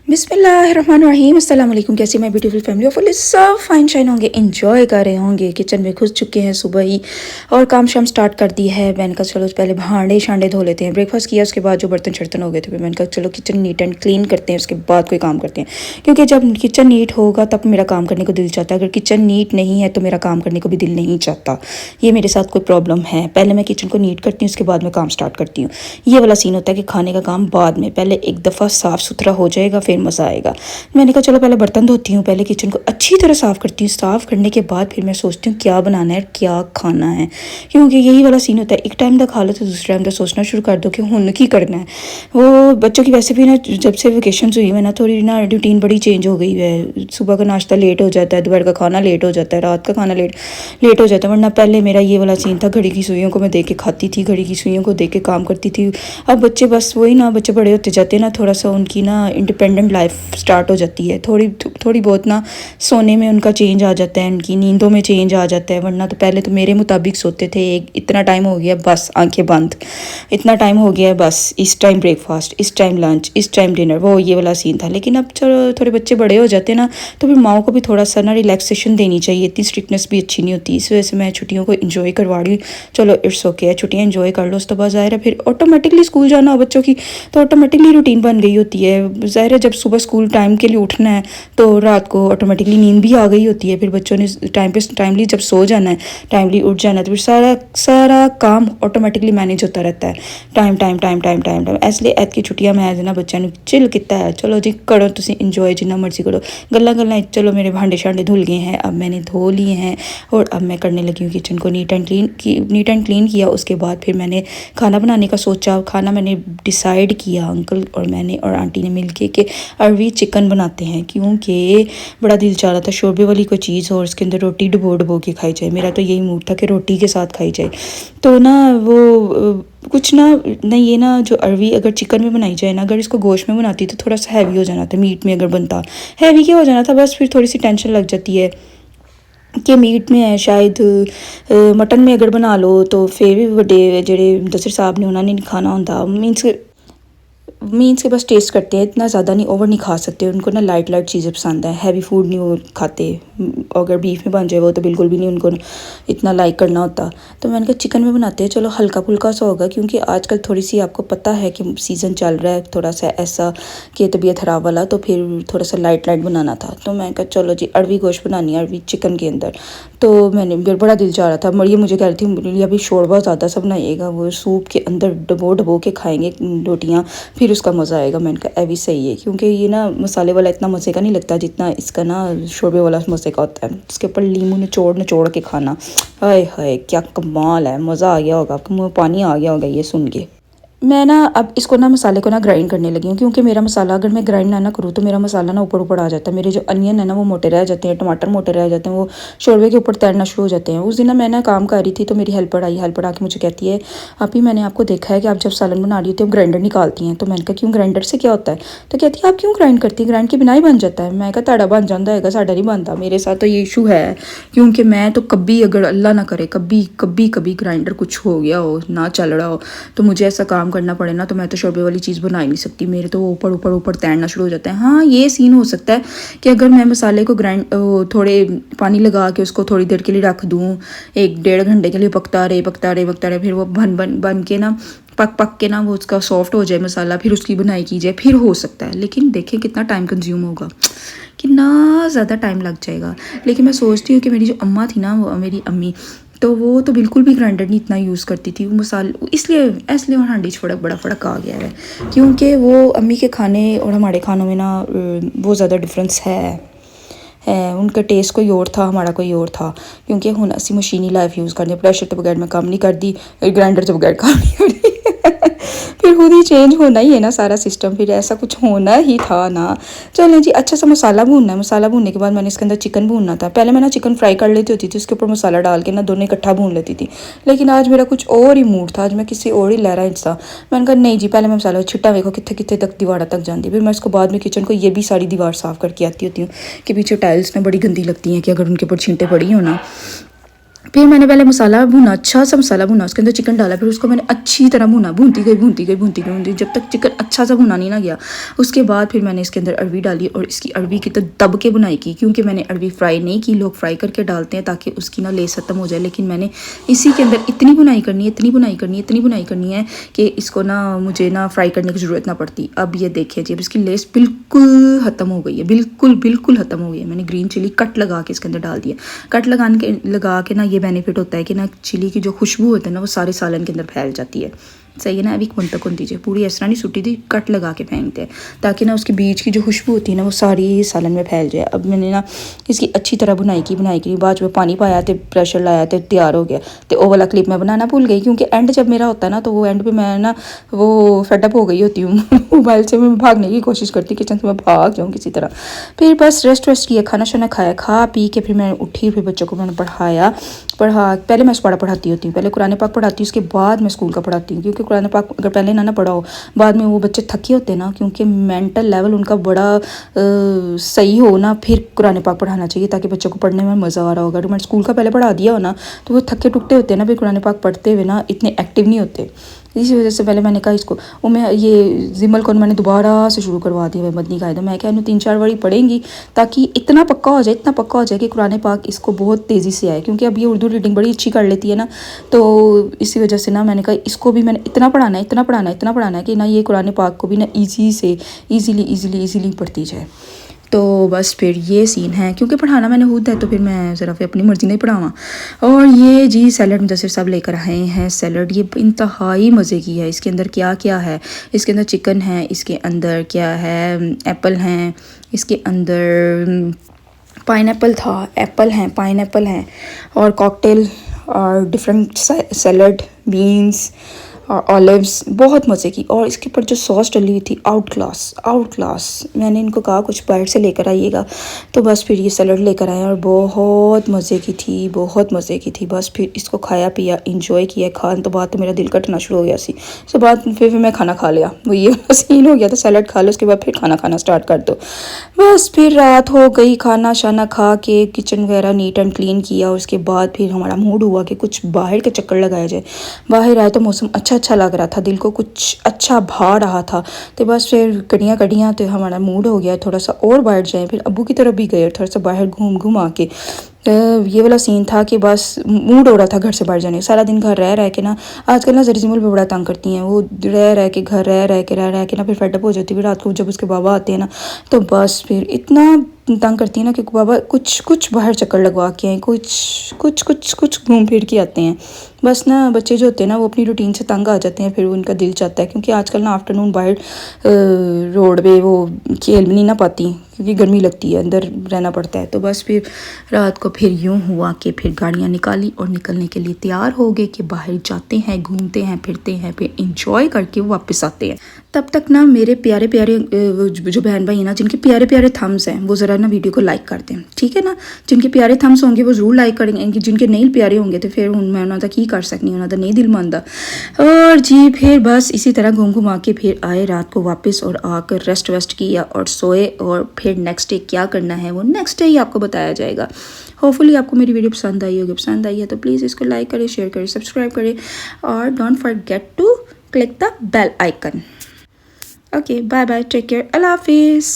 बिस्मिल्लाहिर्रहमानिर्रहीम अस्सलाम वालेकुम। कैसी मैं ब्यूटीफुल फैमिली ऑफ सब फाइन शाइन होंगे, एंजॉय कर रहे होंगे। किचन में घुस चुके हैं सुबह ही और काम शाम स्टार्ट कर दी है। मैंने कहा चलो पहले भांडे शांडे धो लेते हैं। ब्रेकफास्ट किया, उसके बाद जो बर्तन शर्तन हो गए थे, फिर मैंने कहा चलो किचन नीट एंड क्लीन करते हैं, उसके बाद कोई काम करते हैं। क्योंकि जब किचन नीट होगा तब मेरा काम करने को दिल चाहता है। अगर किचन नीट नहीं है तो मेरा काम करने को भी दिल नहीं चाहता। ये मेरे साथ कोई प्रॉब्लम है। पहले मैं किचन को नीट करती हूँ, उसके बाद मैं काम स्टार्ट करती हूँ। ये वाला सीन होता है कि खाने का काम बाद में, पहले एक दफ़ा साफ़ सुथरा हो जाएगा फिर मज़ा आएगा। मैंने कहा चलो पहले बर्तन धोती हूँ, पहले किचन को अच्छी तरह साफ़ करती हूँ। साफ़ करने के बाद फिर मैं सोचती हूँ क्या बनाना है, क्या खाना है। क्योंकि यही वाला सीन होता है, एक टाइम का खा लो तो दूसरे टाइम का सोचना शुरू कर दो कि हुन की करना है। वो बच्चों की वैसे भी ना, जब से वेकेशन हुई है ना, थोड़ी ना रूटीन बड़ी चेंज हो गई है। सुबह का नाश्ता लेट हो जाता है, दोपहर का खाना लेट हो जाता है, रात का खाना लेट हो जाता है। वरना पहले मेरा ये वाला सीन था, घड़ी की सुइयों को मैं देख के खाती थी, घड़ी की सुइयों को देख के काम करती थी। अब बच्चे बस वही ना, बच्चे बड़े होते जाते हैं ना, थोड़ा सा उनकी ना इंडिपेंडेंट लाइफ स्टार्ट हो जाती है। थोड़ी बहुत ना सोने में उनका चेंज आ जाता है, उनकी नींदों में चेंज आ जाता है। वरना तो पहले तो मेरे मुताबिक सोते थे, इतना टाइम हो गया बस आंखें बंद, इतना टाइम हो गया है बस, इस टाइम ब्रेकफास्ट, इस टाइम लंच, इस टाइम डिनर, वो ये वाला सीन था। लेकिन अब चलो थोड़े बच्चे बड़े हो जाते हैं ना, तो फिर माओ को भी थोड़ा सा ना रिलैक्सेशन देनी चाहिए। इतनी स्ट्रिक्टनेस भी अच्छी नहीं होती। इस वजह से मैं छुट्टियों को इन्जॉय करवा रही हूँ। चलो इट्स ओके है, छुट्टियाँ इन्जॉय कर लो, उसके बाद ज़ाहिर है फिर ऑटोमेटिकली स्कूल जाना हो बच्चों की, तो ऑटोमेटिकली रूटीन बन गई होती है। ज़ाहिर है जब सुबह स्कूल टाइम के लिए उठना है तो रात को ऑटोमेटिकली नींद भी आ गई होती है। फिर बच्चों ने टाइमली जब सो जाना है, टाइमली उठ जाना है, तो फिर सारा काम ऑटोमेटिकली मैनेज होता रहता है। Time time time time time time इसलिए ऐत की छुट्टियां मैं ना बच्चों ने चिल किया है। चलो जी करो तुम इंजॉय जिन्ना मर्जी करो, गल्ला चलो मेरे भांडे शांडे धुल गए हैं, अब मैंने धो लिए हैं और अब मैं करने लगी हूँ किचन को नीट एंड क्लीन किया। उसके बाद फिर मैंने खाना बनाने का सोचा। खाना मैंने डिसाइड किया, अंकल और मैंने और आंटी ने मिलके कि अरवी चिकन बनाते हैं, क्योंकि बड़ा दिल चाह रहा था शोरबे वाली कोई चीज़ हो और उसके अंदर रोटी डुबो के खाई जाए। मेरा तो यही मूड था कि रोटी के साथ खाई जाए। तो ना वो कुछ ना नहीं, ये ना जो अरवी अगर चिकन में बनाई जाए ना, अगर इसको गोश्त में बनाती तो थोड़ा सा हैवी हो जाना था। मीट में अगर बनता हैवी क्या हो जाना था, बस फिर थोड़ी सी टेंशन लग जाती है कि मीट में है शायद। मटन में अगर बना लो तो फिर भी बड़े जेड़े दसर साहब ने उन्होंने नहीं खाना होता। मीन्स के बस टेस्ट करते हैं, इतना ज़्यादा नहीं, ओवर नहीं खा सकते। उनको ना लाइट चीज़ें पसंद है, हैवी फूड नहीं वो खाते। अगर बीफ में बन जाए वो तो बिल्कुल भी नहीं उनको इतना लाइक करना होता। तो मैंने कहा चिकन में बनाते हैं, चलो हल्का फुल्का सा होगा, क्योंकि आजकल थोड़ी सी आपको पता है कि सीज़न चल रहा है थोड़ा सा ऐसा कि तबीयत ख़राब वाला, तो फिर थोड़ा सा लाइट बनाना था। तो मैं कहा चलो जी अरवी गोश्त बनानी है, अरवी चिकन के अंदर। तो मैंने बड़ा दिल चाह रहा था। मरियम मुझे कह रही थी मेरे लिए अभी शोरबा ज़्यादा सा बनाइएगा, वो सूप के अंदर डबो के खाएंगे रोटियाँ, फिर उसका मज़ा आएगा। मैंने कहा ये भी सही है, क्योंकि ये ना मसाले वाला इतना मज़े का नहीं लगता जितना इसका ना शोरबे वाला मज़े का होता है। इसके ऊपर नींबू निचोड़ के खाना, हाय हाय क्या कमाल है। मज़ा आ गया होगा आपको, मुँह पानी आ गया होगा ये सुन के। मैं ना अब इसको ना मसाले को ना ग्राइंड करने लगी हूँ, क्योंकि मेरा मसाला अगर मैं ग्राइंड ना करूँ तो मेरा मसाला ना ऊपर आ जाता है। मेरे जो अनियन है ना वो मोटे रह जाते हैं, टमाटर मोटे रह जाते हैं, वो शोरबे के ऊपर तैरना शुरू हो जाते हैं। उस दिन ना मैं ना काम कर रही थी तो मेरी हेल्पर आके मुझे कहती है आप ही मैंने आपको देखा है कि आप जब सालन बना रही होती है ग्राइंडर निकालती हैं। तो मैंने कहा क्यों, ग्राइंडर से क्या होता है? तो कहती है आप क्यों ग्राइंड करती है, ग्राइंड के बिना ही बन जाता है। मैं कहा ताड़ा बन जाता है, साड़ा नहीं बनता। मेरे साथ तो ये इशू है, क्योंकि मैं तो कभी अगर अल्लाह ना करे कभी ग्राइंडर कुछ हो गया हो ना चल रहा हो तो मुझे ऐसा काम करना पड़े ना, तो मैं तो शोरबे वाली चीज़ बना ही नहीं सकती। मेरे तो ऊपर तैरना शुरू हो जाता है। हाँ ये सीन हो सकता है कि अगर मैं मसाले को थोड़े पानी लगा के उसको थोड़ी देर के लिए रख दूँ, 1-1.5 घंटे के लिए पकता रहे, फिर वो बन के ना पक के ना वो उसका सॉफ्ट हो जाए मसाला, फिर उसकी बुनाई की जाए, फिर हो सकता है। लेकिन देखें कितना टाइम कंज्यूम होगा, कितना ज़्यादा टाइम लग जाएगा। लेकिन मैं सोचती हूँ कि मेरी जो अम्मा थी ना, वो मेरी अम्मी, तो वो तो बिल्कुल भी ग्राइंडर नहीं इतना यूज़ करती थी वो मसाले, इसलिए और हांडी बड़ा फ़र्क आ गया है। क्योंकि वो अम्मी के खाने और हमारे खानों में ना वो ज़्यादा डिफरेंस है। उनका टेस्ट कोई और था, हमारा कोई और था। क्योंकि हुन असी मशीनी लाइफ यूज़ करते, प्रेशर तो बगैर मैं काम नहीं करती, ग्राइंडर तो बगैर काम नहीं करती। फिर खुद ही चेंज होना ही है ना सारा सिस्टम, फिर ऐसा कुछ होना ही था ना। चलें जी, अच्छा सा मसाला भूनना है। मसाला भूनने के बाद मैंने इसके अंदर चिकन भूनना था। पहले मैं ना चिकन फ्राई कर लेती होती थी, उसके ऊपर मसाला डाल के ना दोनों इकट्ठा भून लेती थी। लेकिन आज मेरा कुछ और ही मूड था, आज मैं किसी और ही लहरा हिस्सा। मैंने कहा नहीं जी, पहले मैं मसाला छिट्टा देखो कितने तक दीवार तक जाती। फिर मैं इसको बाद में किचन को ये भी सारी दीवार साफ़ करके आती होती हूँ कि पीछे टाइल्स में बड़ी गंदी लगती हैं कि अगर उनके ऊपर छींटे पड़ी हो ना, फिर मैंने पहले मसाला भुना, अच्छा सा मसाला भुना, उसके अंदर चिकन डाला, फिर उसको मैंने अच्छी तरह भुना, भूनती गई जब तक चिकन अच्छा सा भुना नहीं ना गया। उसके बाद फिर मैंने इसके अंदर अरवी डाली और इसकी अरवी की तो दब के बुनाई की, क्योंकि मैंने अरवी फ्राई नहीं की। लोग फ्राई करके डालते हैं ताकि उसकी ना लेस ख़त्म हो जाए, लेकिन मैंने इसी के अंदर इतनी बुनाई करनी है कि इसको ना मुझे ना फ्राई करने की ज़रूरत ना पड़ती। अब ये देखिए जी, अब इसकी लेस बिल्कुल ख़त्म हो गई है, बिल्कुल ख़त्म हो गई है। मैंने ग्रीन चिली कट लगा के इसके अंदर डाल दिया। कट लगा के ना ये बेनिफिट होता है कि ना चिली की जो खुशबू होती है ना वो सारे सालन के अंदर फैल जाती है। सही है ना। अभी कौन तक दीजिए, पूरी इस तरह नहीं सुटी थी, कट लगा के फेंकते हैं ताकि ना उसके बीच की जो खुशबू होती है ना वो सारी सालन में फैल जाए। अब मैंने ना इसकी अच्छी तरह बुनाई की बाद में पानी पाया तो प्रेशर लाया तो तैयार हो गया। तो वो वाला क्लिप मैं बनाना भूल गई, क्योंकि एंड जब मेरा होता है ना तो वो एंड पे मैं ना वो फेडअप हो गई होती हूँ मोबाइल से मैं भागने की कोशिश करती, किचन से मैं भाग जाऊँ किसी तरह। फिर बस रेस्ट किया, खाना शाना खाया, खा पी के फिर मैं उठी, फिर बच्चों को मैंने पहले मैं पढ़ाती होती हूँ, पहले कुरान पाक पढ़ाती हूँ, उसके बाद मैं स्कूल का पढ़ाती हूँ। क्योंकि कुरान पाक अगर पहले ना पढ़ाओ, बाद में वो बच्चे थके होते हैं ना, क्योंकि मेंटल लेवल उनका बड़ा सही हो ना, फिर कुरान पाक पढ़ाना चाहिए ताकि बच्चों को पढ़ने में मज़ा आ रहा होगा। अगर मैंने स्कूल का पहले पढ़ा दिया हो ना तो वो थके टुकटे होते हैं ना, फिर कुरान पाक पढ़ते हुए ना इतने एक्टिव नहीं होते। इसी वजह से पहले मैंने कहा इसको वो मैं ये जिमल को मैंने दोबारा से शुरू करवा दिया मदनी कायदा। मैं क्या 3-4 बारी पढ़ेंगी ताकि इतना पक्का हो जाए कि कुरान पाक इसको बहुत तेज़ी से आए, क्योंकि अब ये उर्दू रीडिंग बड़ी अच्छी कर लेती है ना। तो इसी वजह से ना मैंने कहा इसको भी मैंने इतना पढ़ाना है कि ना ये कुरान पाक को भी ना ईज़िली पढ़ती जाए। तो बस फिर ये सीन है, क्योंकि पढ़ाना मैंने खुद है तो फिर मैं ज़रा फिर अपनी मर्ज़ी नहीं पढ़ावा। और ये जी सैलड मुदस्सिर साहब लेकर आए हैं सैलड, ये इंतहाई मज़े की है। इसके अंदर क्या क्या है, इसके अंदर चिकन है, इसके अंदर क्या है, एप्पल हैं, इसके अंदर पाइनएप्पल था, एप्पल हैं, पाइनएप्पल हैं और कॉकटेल और डिफरेंट सैलड, बीन्स और ऑलिव्स, बहुत मज़े की। और इसके ऊपर जो सॉस डली हुई थी आउट क्लास। मैंने इनको कहा कुछ बाहर से लेकर आइएगा, तो बस फिर ये सैलड लेकर आए और बहुत मज़े की थी। बस फिर इसको खाया पिया, इंजॉय किया। खान तो बाद तो मेरा दिल कटना शुरू हो गया सी। उसके बाद फिर मैं खाना खा लिया, वो ये सीन हो गया था, सैलड खा लो उसके बाद फिर खाना खाना स्टार्ट कर दो। बस फिर रात हो गई, खाना शाना खा के किचन वगैरह नीट एंड क्लीन किया। और उसके बाद फिर हमारा मूड हुआ कि कुछ बाहर के चक्कर लगाया जाए। बाहर आए तो मौसम अच्छा लग रहा था, दिल को कुछ अच्छा भा रहा था। तो बस फिर कड़ियाँ तो हमारा मूड हो गया थोड़ा सा और बाहर जाए। फिर अब्बू की तरफ भी गए और थोड़ा सा बाहर घूम आके ये वाला सीन था कि बस मूड हो रहा था घर से बाहर जाने। सारा दिन घर रह के ना आजकल ना जरीजिमुल भी बड़ा तंग करती हैं। वो रह के घर रह के ना फिर फेडअप हो जाती है। रात को जब उसके बाबा आते हैं ना तो बस फिर इतना तंग करती है ना कि बाबा कुछ बाहर चक्कर लगवा के आए, कुछ घूम फिर के आते हैं। बस ना बच्चे जो होते हैं ना वो अपनी रूटीन से तंग आ जाते हैं, फिर उनका दिल चाहता है, क्योंकि आजकल ना आफ्टरनून बाहर रोड पे वो खेल भी नहीं ना पाती क्योंकि गर्मी लगती है, अंदर रहना पड़ता है। तो बस फिर रात को फिर यूँ हुआ कि फिर गाड़ियाँ निकाली और निकलने के लिए तैयार हो गए कि बाहर जाते हैं, घूमते हैं, फिरते हैं, फिर इंजॉय करके वापस आते हैं। तब तक ना मेरे प्यारे जो बहन भाई हैं ना जिनके प्यारे थम्स हैं वो ज़रा ना वीडियो को लाइक कर दें, ठीक है ना। जिनके प्यारे थम्स होंगे वो ज़रूर लाइक करेंगे, जिनके नहीं प्यारे होंगे तो फिर मैं उन्होंने की कर सकनी, उन्होंने नहीं दिल मानता। और जी फिर बस इसी तरह घूम के फिर आए रात को वापस और आकर रेस्ट किया और सोए। और फिर नेक्स्ट डे क्या करना है वो नेक्स्ट डे ही आपको बताया जाएगा। होपफुली आपको मेरी वीडियो पसंद आई होगी। पसंद आई है तो प्लीज़ इसको लाइक करें, शेयर करें, सब्सक्राइब करें और don't forget to click the bell icon. Okay, bye bye, take care, Allah Hafiz.